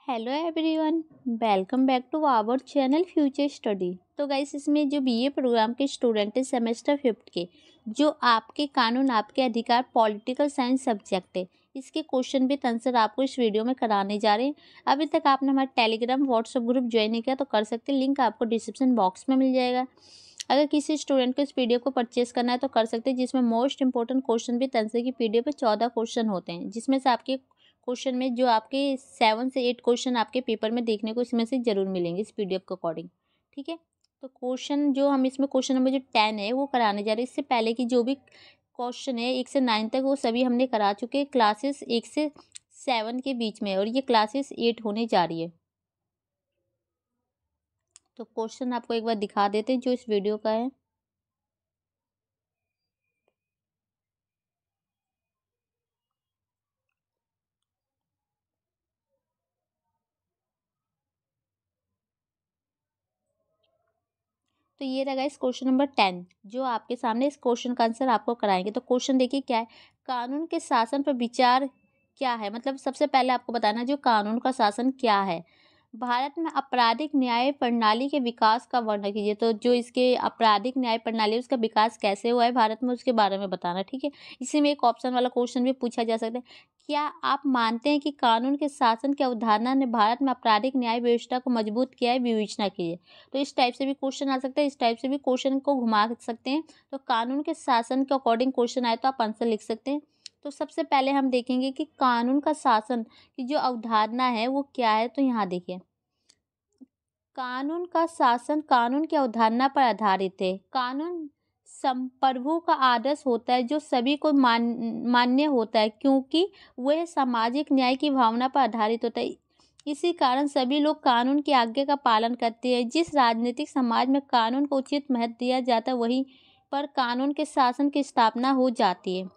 Hello everyone, welcome back to our channel future study. तो guys, इसमें जो BA program के स्टूडेंट हैं सेमेस्टर 5 के, जो आपके कानून आपके अधिकार पॉलिटिकल साइंस सब्जेक्ट है, इसके क्वेश्चन विद आंसर आपको इस वीडियो में कराने जा रहे हैं। अभी तक आपने हमारा टेलीग्राम व्हाट्सएप ग्रुप ज्वाइन नहीं किया तो कर सकते हैं, लिंक आपको डिस्क्रिप्शन बॉक्स में मिल जाएगा। अगर किसी स्टूडेंट को इस पीडीएफ को परचेस करना है तो कर सकते हैं, जिसमें most important question with answer की पीडीएफ पे 14 क्वेश्चन होते हैं, जिसमें से आपके क्वेश्चन में जो आपके 7 से 8 क्वेश्चन आपके पेपर में देखने को इसमें से जरूर मिलेंगे इस पीडीएफ के अकॉर्डिंग। ठीक है, तो क्वेश्चन जो हम इसमें क्वेश्चन नंबर जो 10 है वो कराने जा रहे हैं। इससे पहले की जो भी क्वेश्चन है 1 से 9 तक वो सभी हमने करा चुके हैं, क्लासेस 1 से 7 के बीच में, और ये क्लासेस 8 होने जा रही है। तो क्वेश्चन आपको एक बार दिखा देते हैं जो इस वीडियो का है। तो ये रहेगा इस क्वेश्चन नंबर 10 जो आपके सामने, इस क्वेश्चन का आंसर आपको कराएंगे। तो क्वेश्चन देखिए क्या है, कानून के शासन पर विचार क्या है। मतलब सबसे पहले आपको बताना जो कानून का शासन क्या है। भारत में आपराधिक न्याय प्रणाली के विकास का वर्णन कीजिए। तो जो इसके आपराधिक न्याय प्रणाली है उसका विकास कैसे हुआ है भारत में, उसके बारे में बताना। ठीक है, इसी में एक ऑप्शन वाला क्वेश्चन भी पूछा जा सकता है, क्या आप मानते हैं कि कानून के शासन की अवधारणा ने भारत में आपराधिक न्याय व्यवस्था को मजबूत किया है, विवेचना कीजिए। तो इस टाइप से भी क्वेश्चन आ सकता है, इस टाइप से भी क्वेश्चन को घुमा सकते हैं। तो कानून के शासन के अकॉर्डिंग क्वेश्चन आए तो आप आंसर लिख सकते हैं। तो सबसे पहले हम देखेंगे कि कानून का शासन की जो अवधारणा है वो क्या है। तो यहाँ देखिए, कानून का शासन कानून की अवधारणा पर आधारित है। कानून संप्रभु का आदर्श होता है जो सभी को मान्य होता है, क्योंकि वह सामाजिक न्याय की भावना पर आधारित होता है। इसी कारण सभी लोग कानून की आज्ञा का पालन करते हैं। जिस राजनीतिक समाज में कानून को उचित महत्व दिया जाता है वहीं पर कानून के शासन की स्थापना हो जाती है।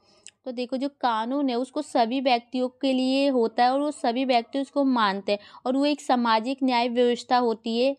तो देखो, जो कानून है उसको सभी व्यक्तियों के लिए होता है और वो सभी व्यक्ति उसको मानते हैं, और वो एक सामाजिक न्याय व्यवस्था होती है।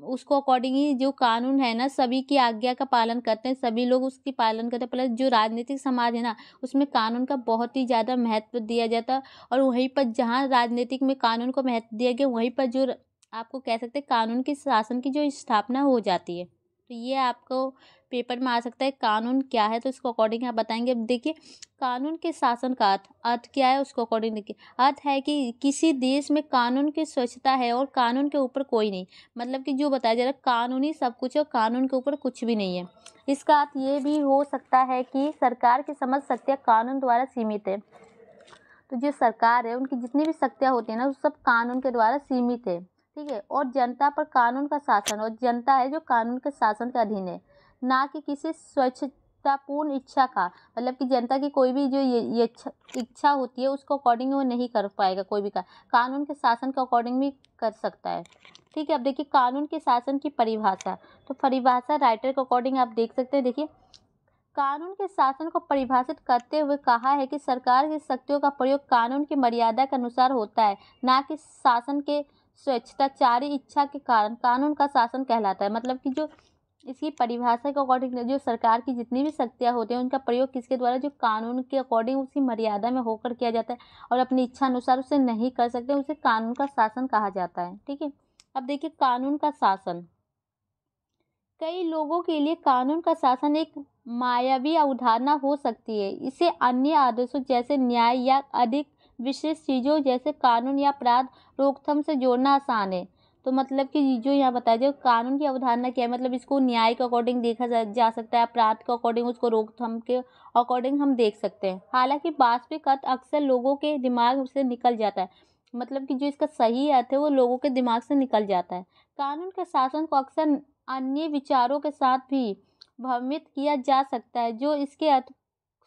उसको अकॉर्डिंग ही जो कानून है ना, सभी की आज्ञा का पालन करते हैं, सभी लोग उसकी पालन करते हैं। प्लस जो राजनीतिक समाज है ना, उसमें कानून का बहुत ही ज़्यादा महत्व दिया जाता है। और वहीं पर जहाँ राजनीतिक में कानून को महत्व दिया गया, वहीं पर जो आपको कह सकते हैं कानून के शासन की जो स्थापना हो जाती है। तो ये आपको पेपर में आ सकता है, कानून क्या है, तो इसको अकॉर्डिंग आप बताएंगे। अब देखिए, कानून के शासन का अर्थ क्या है, उसको अकॉर्डिंग देखिए। अर्थ है कि किसी देश में कानून की स्वच्छता है और कानून के ऊपर कोई नहीं। मतलब कि जो बताया जा रहा है कानूनी सब कुछ है और कानून के ऊपर कुछ भी नहीं है। इसका अर्थ ये भी हो सकता है कि सरकार की समझ शक्तियाँ कानून द्वारा सीमित है। तो जो सरकार है उनकी जितनी भी शक्तियाँ होती है ना, वो सब कानून के द्वारा सीमित है। ठीक है, और जनता पर कानून का शासन, और जनता है जो कानून के शासन के अधीन है, ना कि किसी स्वच्छतापूर्ण इच्छा का। मतलब कि जनता की कोई भी जो ये इच्छा होती है उसको अकॉर्डिंग वो नहीं कर पाएगा, कोई भी का कानून के शासन के अकॉर्डिंग भी कर सकता है। ठीक है, अब देखिए कानून के शासन की परिभाषा। तो परिभाषा राइटर के अकॉर्डिंग आप देख सकते हैं। देखिए, कानून के शासन को परिभाषित करते हुए कहा है कि सरकार की शक्तियों का प्रयोग कानून की मर्यादा के अनुसार होता है, ना कि शासन के स्वेच्छाचारी इच्छा के कारण कानून का शासन कहलाता है। मतलब कि जो इसकी परिभाषा के अकॉर्डिंग जो सरकार की जितनी भी शक्तियाँ होती हैं उनका प्रयोग किसके द्वारा, जो कानून के अकॉर्डिंग उसी मर्यादा में होकर किया जाता है, और अपनी इच्छा अनुसार उसे नहीं कर सकते, उसे कानून का शासन कहा जाता है। ठीक है, अब देखिए कानून का शासन। कई लोगों के लिए कानून का शासन एक मायावी अवधारणा हो सकती है। इसे अन्य आदर्शों जैसे न्याय या अधिक विशेष चीज़ों जैसे कानून या अपराध रोकथाम से जोड़ना आसान है। तो मतलब कि जो यहाँ बताया जाए कानून की अवधारणा क्या है, मतलब इसको न्याय के अकॉर्डिंग देखा जा सकता है, अपराध के अकॉर्डिंग, उसको रोकथाम के अकॉर्डिंग हम देख सकते हैं। हालांकि वास्तविक अर्थ अक्सर लोगों के दिमाग से निकल जाता है। मतलब कि जो इसका सही अर्थ है वो लोगों के दिमाग से निकल जाता है। कानून के शासन को अक्सर अन्य विचारों के साथ भी भ्रमित किया जा सकता है जो इसके अर्थ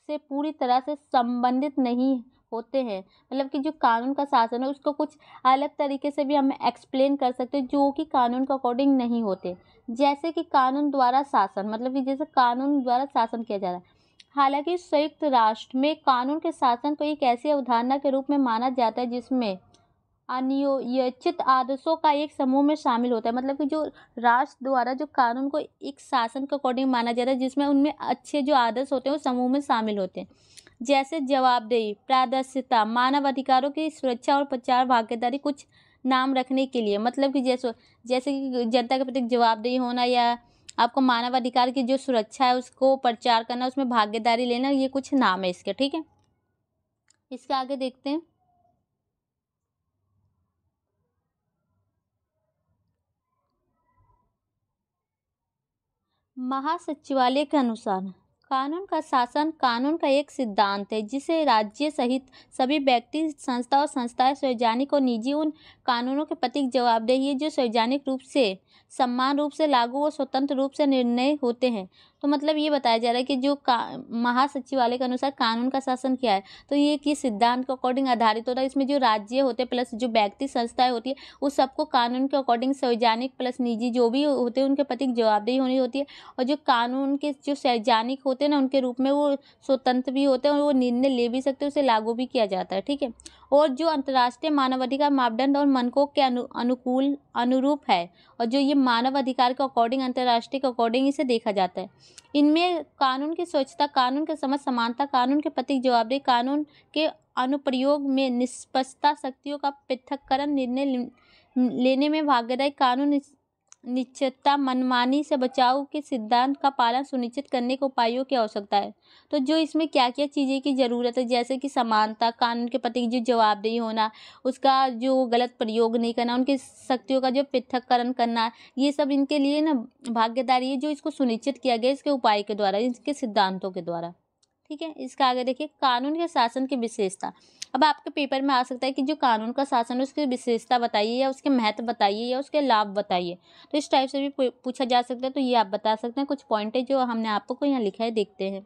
से पूरी तरह से संबंधित नहीं होते हैं। मतलब कि जो कानून का शासन है उसको कुछ अलग तरीके से भी हम एक्सप्लेन कर सकते हैं जो कि कानून के अकॉर्डिंग नहीं होते। जैसे कि कानून द्वारा शासन, मतलब कि जैसे कानून द्वारा शासन किया जा रहा है। हालांकि संयुक्त राष्ट्र में कानून के शासन को एक ऐसी अवधारणा के रूप में माना जाता है जिसमें अनियोजित आदर्शों का एक समूह में शामिल होता है। मतलब कि जो राष्ट्र द्वारा जो कानून को एक शासन के अकॉर्डिंग माना जाता है जिसमें उनमें अच्छे जो आदर्श होते हैं वो समूह में शामिल होते हैं, जैसे जवाबदेही, पारदर्शिता, मानव अधिकारों की सुरक्षा और प्रचार भागीदारी कुछ नाम रखने के लिए, मतलब कि जैसे जैसे कि जनता के प्रति जवाबदेही होना या आपको मानवाधिकार की जो सुरक्षा है उसको प्रचार करना, उसमें भागीदारी लेना, ये कुछ नाम है इसके। ठीक है, इसके आगे देखते हैं। महासचिवालय के अनुसार कानून का शासन कानून का एक सिद्धांत है जिसे राज्य सहित सभी व्यक्ति, संस्था और संस्थाएं सार्वजनिक और निजी उन कानूनों के प्रति जवाबदेही है जो सार्वजनिक रूप से, समान रूप से लागू और स्वतंत्र रूप से निर्णय होते हैं। तो मतलब ये बताया जा रहा है कि जो महासचिवालय के अनुसार कानून का शासन क्या है, तो ये किस सिद्धांत के अकॉर्डिंग आधारित होता है। इसमें जो राज्य होते हैं प्लस जो व्यक्ति, संस्थाएं होती है, उस सबको कानून के अकॉर्डिंग सार्वजनिक प्लस निजी जो भी होते हैं उनके प्रति जवाबदेही होनी होती है। और जो कानून के जो सार्वजनिक होते हैं ना, उनके रूप में वो स्वतंत्र भी होते हैं और वो निर्णय ले भी सकते हैं, उसे लागू भी किया जाता है। ठीक है, और जो अंतर्राष्ट्रीय मानवाधिकार मापदंड और मानकों के अनुकूल अनुरूप है, और जो ये मानवाधिकार के अकॉर्डिंग, अंतर्राष्ट्रीय के अकॉर्डिंग इसे देखा जाता है। इनमें कानून की स्वच्छता, कानून के समझ, समानता, कानून के प्रति जवाबदेही, कानून के अनुप्रयोग में निष्पक्षता, शक्तियों का पृथक्करण, निर्णय लेने में भागीदारी, कानून निश्चितता, मनमानी से बचाव के सिद्धांत का पालन सुनिश्चित करने के उपायों की आवश्यकता है। तो जो इसमें क्या क्या चीज़ें की ज़रूरत है, जैसे कि समानता, कानून के प्रति जो जवाबदेही होना, उसका जो गलत प्रयोग नहीं करना, उनकी शक्तियों का जो पृथक्करण करना, ये सब इनके लिए ना भागीदारी है जो इसको सुनिश्चित किया गया इसके उपाय के द्वारा, इसके सिद्धांतों के द्वारा। ठीक है, इसका आगे देखिए, कानून के शासन की विशेषता। अब आपके पेपर में आ सकता है कि जो कानून का शासन है उसकी विशेषता बताइए, या उसके महत्व बताइए, या उसके लाभ बताइए। तो इस टाइप से भी पूछा जा सकता है, तो ये आप बता सकते हैं। कुछ पॉइंट है जो हमने आपको यहाँ लिखा है, देखते हैं।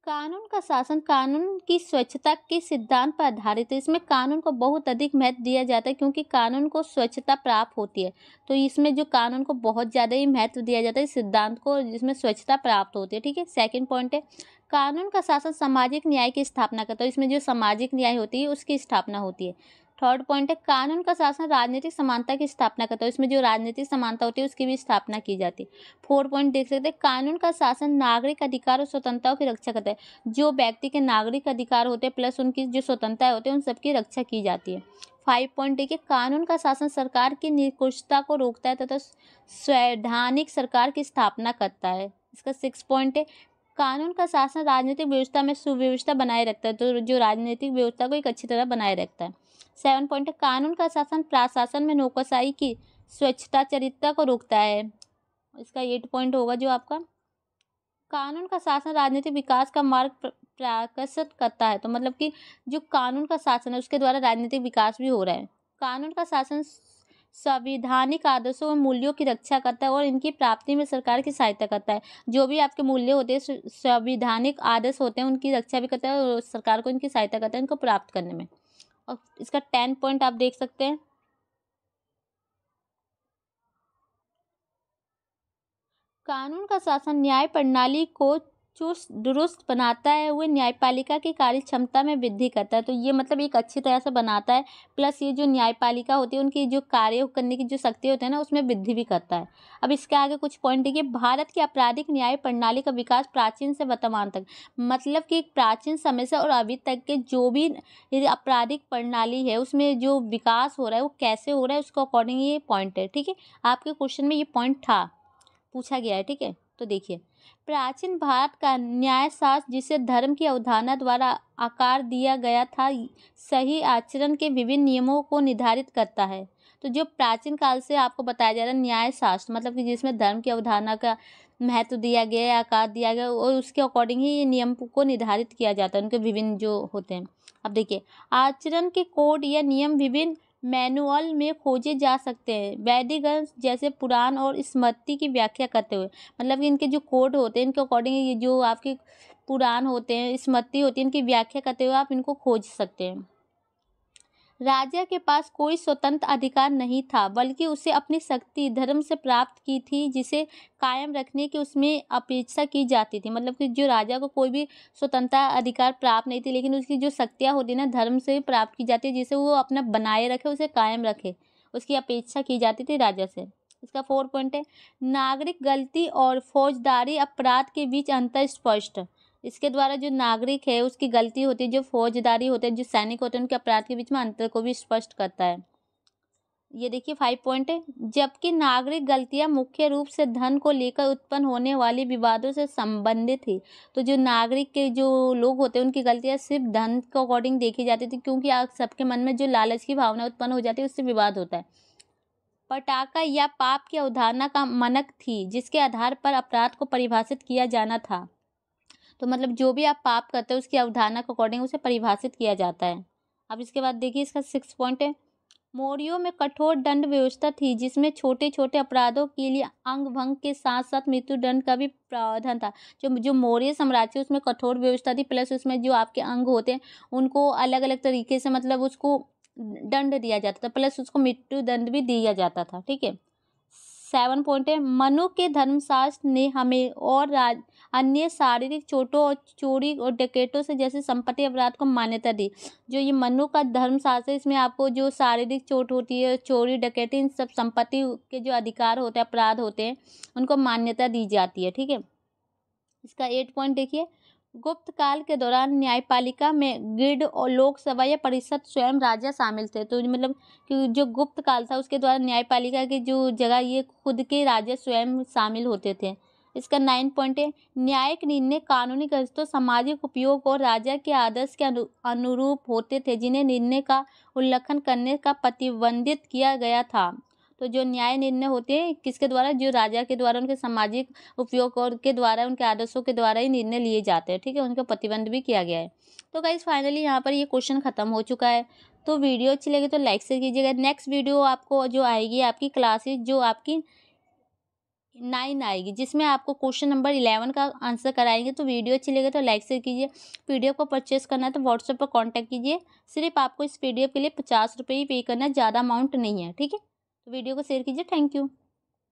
कानून का शासन कानून की स्वच्छता के सिद्धांत पर आधारित है। इसमें कानून को बहुत अधिक महत्व दिया जाता है क्योंकि कानून को स्वच्छता प्राप्त होती है। तो इसमें जो कानून को बहुत ज़्यादा ही महत्व दिया जाता है इस सिद्धांत को, जिसमें स्वच्छता प्राप्त होती है। ठीक है, सेकंड पॉइंट है, कानून का शासन सामाजिक न्याय की स्थापना करता है। इसमें जो सामाजिक न्याय होती है उसकी स्थापना होती है। थर्ड पॉइंट है, कानून का शासन राजनीतिक समानता की स्थापना करता है। इसमें जो राजनीतिक समानता होती है उसकी भी स्थापना की जाती है। फोर्थ पॉइंट देख सकते हैं, कानून का शासन नागरिक अधिकार और स्वतंत्रताओं की रक्षा करता है। जो व्यक्ति के नागरिक अधिकार होते हैं प्लस उनकी जो स्वतंत्रताएं होती है उन सबकी रक्षा की जाती है। 5 पॉइंट देखिए, कानून का शासन सरकार की निरंकुशता को रोकता है तथा संवैधानिक सरकार की स्थापना करता है। इसका 6 पॉइंट है, कानून का शासन राजनीतिक व्यवस्था में सुव्यवस्था बनाए रखता है। तो जो राजनीतिक व्यवस्था को एक अच्छी तरह बनाए रखता है। 7 पॉइंट है, कानून का शासन प्रशासन में नौकरशाही की स्वच्छता चरित्र को रोकता है। इसका 8 पॉइंट होगा जो आपका, कानून का शासन राजनीतिक विकास का मार्ग प्रकाशित करता है। तो मतलब कि जो कानून का शासन है उसके द्वारा राजनीतिक विकास भी हो रहा है। कानून का शासन संवैधानिक आदर्शों और मूल्यों की रक्षा करता है और इनकी प्राप्ति में सरकार की सहायता करता है। जो भी आपके मूल्य होते हैं, संवैधानिक आदर्श होते हैं, उनकी रक्षा भी करता है और सरकार को इनकी सहायता करता है इनको प्राप्त करने में। और इसका 10 पॉइंट आप देख सकते हैं, कानून का शासन न्याय प्रणाली को चुस्त दुरुस्त बनाता है, वह न्यायपालिका की कार्य क्षमता में वृद्धि करता है। तो ये मतलब एक अच्छी तरह से बनाता है, प्लस ये जो न्यायपालिका होती है उनकी जो कार्य करने की जो शक्ति होती है ना उसमें वृद्धि भी करता है। अब इसके आगे कुछ पॉइंट देखिए, भारत की आपराधिक न्याय प्रणाली का विकास प्राचीन से वर्तमान तक, मतलब कि प्राचीन समय से और अभी तक के जो भी आपराधिक प्रणाली है उसमें जो विकास हो रहा है वो कैसे हो रहा है उसको अकॉर्डिंग ये पॉइंट है। ठीक है, आपके क्वेश्चन में ये पॉइंट था, पूछा गया है। ठीक है, तो देखिए, प्राचीन भारत का न्यायशास्त्र जिसे धर्म की अवधारणा द्वारा आकार दिया गया था, सही आचरण के विभिन्न नियमों को निर्धारित करता है। तो जो प्राचीन काल से आपको बताया जा रहा है न्यायशास्त्र, मतलब कि जिसमें धर्म की अवधारणा का महत्व दिया गया है, आकार दिया गया और उसके अकॉर्डिंग ही ये नियम को निर्धारित किया जाता है, उनके विभिन्न जो होते हैं। अब देखिए, आचरण के कोड या नियम विभिन्न मैनुअल में खोजे जा सकते हैं। वैदिक ग्रंथ जैसे पुराण और स्मृति की व्याख्या करते हुए, मतलब कि इनके जो कोड होते हैं इनके अकॉर्डिंग ये जो आपके पुराण होते हैं, स्मृति होती है, इनकी व्याख्या करते हुए आप इनको खोज सकते हैं। राजा के पास कोई स्वतंत्र अधिकार नहीं था, बल्कि उसे अपनी शक्ति धर्म से प्राप्त की थी, जिसे कायम रखने की उसमें अपेक्षा की जाती थी। मतलब कि जो राजा को कोई भी स्वतंत्रता अधिकार प्राप्त नहीं थी, लेकिन उसकी जो शक्तियाँ होती ना धर्म से प्राप्त की जाती है, जिसे वो अपना बनाए रखे, उसे कायम रखे, उसकी अपेक्षा की जाती थी राजा से। इसका 4 पॉइंट है, नागरिक गलती और फौजदारी अपराध के बीच अंतर स्पष्ट। इसके द्वारा जो नागरिक है उसकी गलती होती है, जो फौजदारी होते हैं, जो सैनिक होते हैं, उनके अपराध के बीच में अंतर को भी स्पष्ट करता है। ये देखिए 5 पॉइंट है। जबकि नागरिक गलतियां मुख्य रूप से धन को लेकर उत्पन्न होने वाले विवादों से संबंधित थी। तो जो नागरिक के जो लोग होते हैं उनकी गलतियां सिर्फ धन के अकॉर्डिंग देखी जाती थी, क्योंकि आज सबके मन में जो लालच की भावना उत्पन्न हो जाती है उससे विवाद होता है। पटाखा या पाप की अवधारणा का मनक थी, जिसके आधार पर अपराध को परिभाषित किया जाना था। तो मतलब जो भी आप पाप करते हो उसकी अवधारणा के अकॉर्डिंग उसे परिभाषित किया जाता है। अब इसके बाद देखिए इसका 6 पॉइंट है। मौर्यों में कठोर दंड व्यवस्था थी, जिसमें छोटे छोटे अपराधों के लिए अंग भंग के साथ साथ मृत्युदंड का भी प्रावधान था। जो जो मौर्य साम्राज्य उसमें कठोर व्यवस्था थी, प्लस उसमें जो आपके अंग होते हैं उनको अलग अलग तरीके से मतलब उसको दंड दिया जाता था, प्लस उसको मृत्युदंड भी दिया जाता था। ठीक है। 7 पॉइंट है। मनु के धर्मशास्त्र ने हमें और अन्य शारीरिक चोटों और चोरी और डकैतों से जैसे संपत्ति अपराध को मान्यता दी। जो ये मनु का धर्मशास्त्र है इसमें आपको जो शारीरिक चोट होती है, चोरी डकैती, इन सब संपत्ति के जो अधिकार होते हैं, अपराध होते हैं, उनको मान्यता दी जाती है। ठीक है। इसका 8 पॉइंट देखिए। गुप्त काल के दौरान न्यायपालिका में गिल्ड और लोकसभा या परिषद स्वयं राजा शामिल थे। तो मतलब कि जो गुप्त काल था उसके द्वारा न्यायपालिका की जो जगह ये खुद के राजा स्वयं शामिल होते थे। इसका 9 पॉइंट है। न्यायिक निर्णय कानूनी गजटों, सामाजिक उपयोग और राजा के आदर्श के अनुरूप होते थे, जिन्हें निर्णय का उल्लंघन करने का प्रतिबंधित किया गया था। तो जो न्याय निर्णय होते हैं किसके द्वारा, जो राजा के द्वारा, उनके सामाजिक उपयोग और के द्वारा, उनके आदर्शों के द्वारा ही निर्णय लिए जाते हैं। ठीक है। उनका प्रतिबंध भी किया गया है। तो गाइस फाइनली यहाँ पर ये क्वेश्चन खत्म हो चुका है। तो वीडियो अच्छी लगी तो लाइक से कीजिएगा। नेक्स्ट वीडियो आपको जो आएगी आपकी क्लासेज जो आपकी 9 आएगी, जिसमें आपको क्वेश्चन नंबर 11 का आंसर कराएंगे। तो वीडियो अच्छी लगे तो लाइक से कीजिए। पीडीएफ को परचेस करना है तो व्हाट्सएप पर कांटेक्ट कीजिए। सिर्फ आपको इस पीडीएफ के लिए 50 रुपये ही पे करना है, ज़्यादा अमाउंट नहीं है। ठीक है। तो वीडियो को शेयर कीजिए। Thank you.